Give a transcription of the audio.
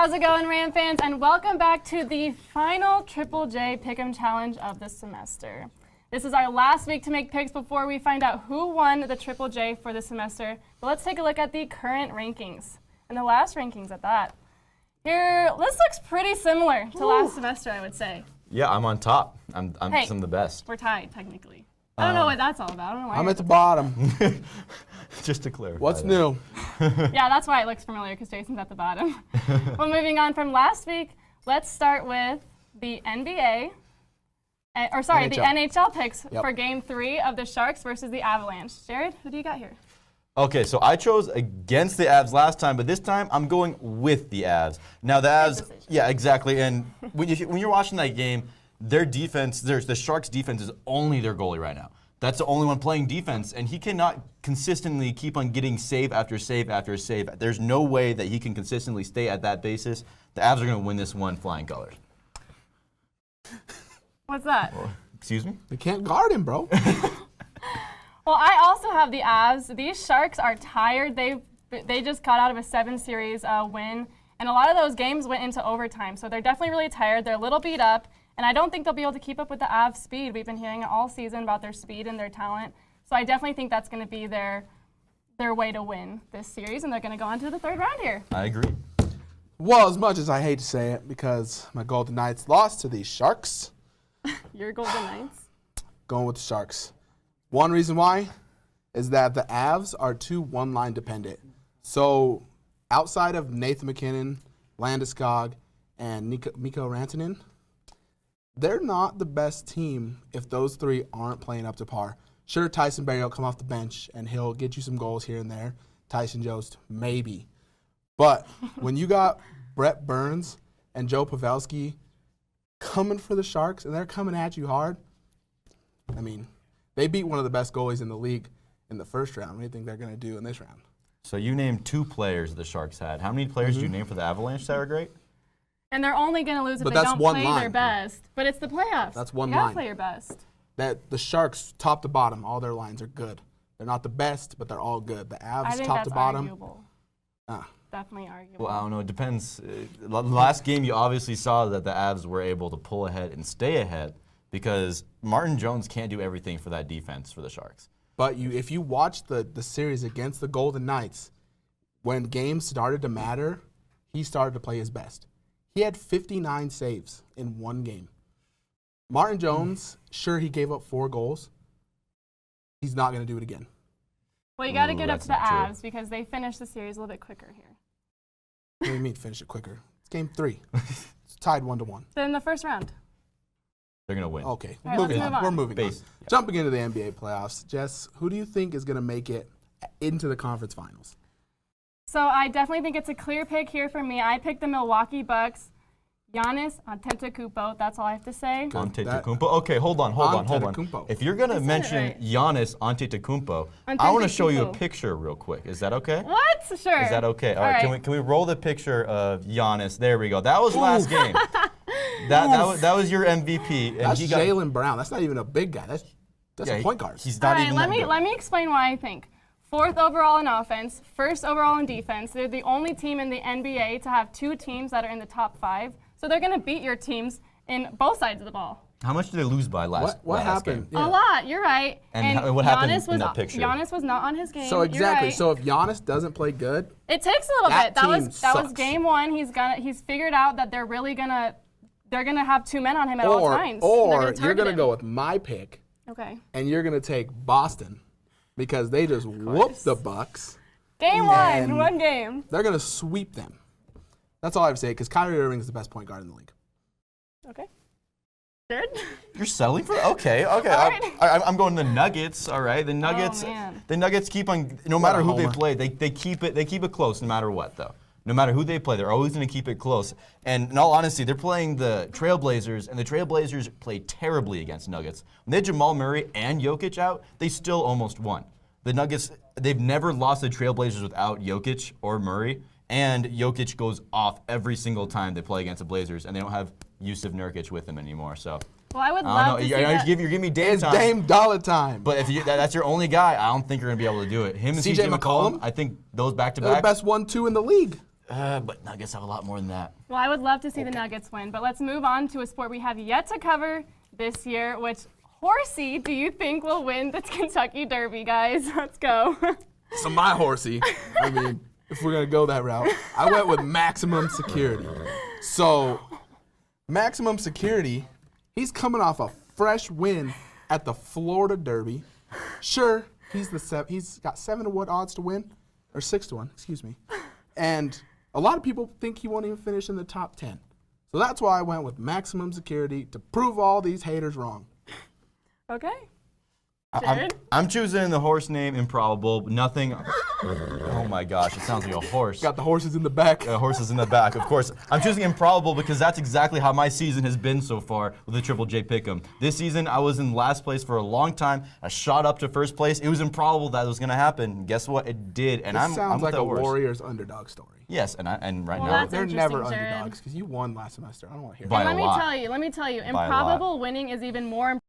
how's it going, Ram fans? And welcome back to the final Triple J Pick'em Challenge of the semester. This is our last week to make picks before we find out who won the Triple J for the semester. But let's take a look at the current rankings and the last rankings at that. Here, this looks pretty similar to last semester, I would say. Yeah, I'm on top. I'm Hey, some of the best. We're tied, technically. I don't know what that's all about. I don't know why I'm you're at the bottom. Just to clarify. What's that. new? Yeah, that's why it looks familiar, because Jason's at the bottom. Well, moving on from last week, let's start with the NBA, the NHL picks for Game 3 of the Sharks versus the Avalanche. Jared, who do you got here? Okay, so I chose against the Avs last time, but this time I'm going with the Avs. Now the Avs, yeah, exactly. And when you're watching that game, their defense, the Sharks' defense is only their goalie right now. That's the only one playing defense, and he cannot consistently keep on getting save after save after save. There's no way that he can consistently stay at that basis. The Avs are going to win this one flying colors. What's that? Excuse me? They can't guard him, bro. Well, I also have the Avs. These Sharks are tired. They just got out of a 7-series win, and a lot of those games went into overtime. So they're definitely really tired. They're a little beat up, and I don't think they'll be able to keep up with the Avs' speed. We've been hearing all season about their speed and their talent. So I definitely think that's going to be their way to win this series, and they're going to go on to the third round here. I agree. Well, as much as I hate to say it, because my Golden Knights lost to these Sharks, Your Golden Knights? going with the Sharks. One reason why is that the Avs are too one-line dependent. So outside of Nathan McKinnon, Landeskog, and Mikko Rantanen, they're not the best team if those three aren't playing up to par. Sure, Tyson Barrie will come off the bench, and he'll get you some goals here and there. Tyson Jost, maybe. But when you got Brett Burns and Joe Pavelski coming for the Sharks, and they're coming at you hard, I mean, they beat one of the best goalies in the league in the first round. What do you think they're going to do in this round? So you named 2 players the Sharks had. How many players did you name for the Avalanche that are great? And they're only going to lose if But they that's don't one play line. their best. But it's the playoffs. That's one you gotta line. play your best. That the Sharks, top to bottom, all their lines are good. They're not the best, but they're all good. The I Avs, think top that's to bottom. arguable. Ah. Definitely arguable. Well, I don't know. It depends. The last game, you obviously saw that the Avs were able to pull ahead and stay ahead because Martin Jones can't do everything for that defense for the Sharks. But if you watch the series against the Golden Knights, when games started to matter, he started to play his best. He had 59 saves in one game. Martin Jones, sure, he gave up 4 goals. He's not going to do it again. Well, you got to Ooh, get up that's to the not true. Avs because they finished the series a little bit quicker here. What do you mean finish it quicker? It's game 3. It's tied 1-1. Then in the first round. They're going to win. Okay, All right, let's move on. We're moving on. Base. Yeah. Jumping into the NBA playoffs, Jess, who do you think is going to make it into the conference finals? So I definitely think it's a clear pick here for me. I picked the Milwaukee Bucks. Giannis Antetokounmpo. That's all I have to say. Antetokounmpo. Okay, hold on. Antetokounmpo. If you're gonna I said it mention right. Giannis Antetokounmpo, I want to show you a Antetokounmpo. picture real quick. Is that okay? What? Sure. Is that okay? All right. Can we roll the picture of Giannis? There we go. That was last game. That was your MVP. And That's he got, Jaylen Brown. That's not even a big guy. That's yeah, a point guard. He's All not right, even. let that me good. let me explain why I think. 4th overall in offense, 1st overall in defense. They're the only team in the NBA to have 2 teams that are in the top 5. So they're going to beat your teams in both sides of the ball. How much did they lose by last? What last happened? Game? A Yeah. lot. You're right. And what happened Giannis in that picture? Giannis was not on his game. So exactly. You're right. So if Giannis doesn't play good, It takes a little That bit. That team was sucks. game 1. He's figured out that they're gonna have 2 men on him at all times. or you're gonna go with my pick, Okay. and you're gonna take Boston because they just whooped the Bucks. Game And- 1 game. They're gonna sweep them. That's all I have to say because Kyrie Irving is the best point guard in the league. Okay. Jared? You're selling for okay. All right. I'm going the Nuggets. All right, the Nuggets. man. The Nuggets keep on. No matter who they homer. play, they keep it close no matter what though. No matter who they play, they're always going to keep it close. And in all honesty, they're playing the Trailblazers, and the Trailblazers play terribly against Nuggets. When they had Jamal Murray and Jokic out, they still almost won. The Nuggets, they've never lost the Trailblazers without Jokic or Murray, and Jokic goes off every single time they play against the Blazers, and they don't have Yusuf Nurkic with them anymore. So Well, I would I don't love know. to see You're that. giving me Dame It's time. Dame Dollar time. But if that's your only guy, I don't think you're going to be able to do it. Him and CJ CJ McCollum, McCollum? I think those back to They're the back. best 1-2 in the league. But Nuggets have a lot more than that. Well, I would love to see the Nuggets win, but let's move on to a sport we have yet to cover this year, which Horsey, do you think will win the Kentucky Derby, guys? Let's go. So my horsey, I mean, if we're going to go that route, I went with Maximum Security. So Maximum Security, he's coming off a fresh win at the Florida Derby. Sure, he's got 7-to-1 odds to win, or 6-to-1, excuse me. And a lot of people think he won't even finish in the top 10. So that's why I went with Maximum Security to prove all these haters wrong. Okay. I'm choosing the horse name Improbable. Nothing. Oh my gosh, it sounds like a horse. Got the horses in the back. Horses in the back, of course. I'm choosing Improbable because that's exactly how my season has been so far with the Triple J Pick'em. This season, I was in last place for a long time. I shot up to first place. It was improbable that it was going to happen. Guess what? It did, and I'm sounds with like a the horse. Warriors underdog story. Yes, and right Well, now that's They're interesting, never Jared. underdogs because you won last semester. I don't want to hear By that. a lot. Let me tell you, By a lot. improbable winning is even more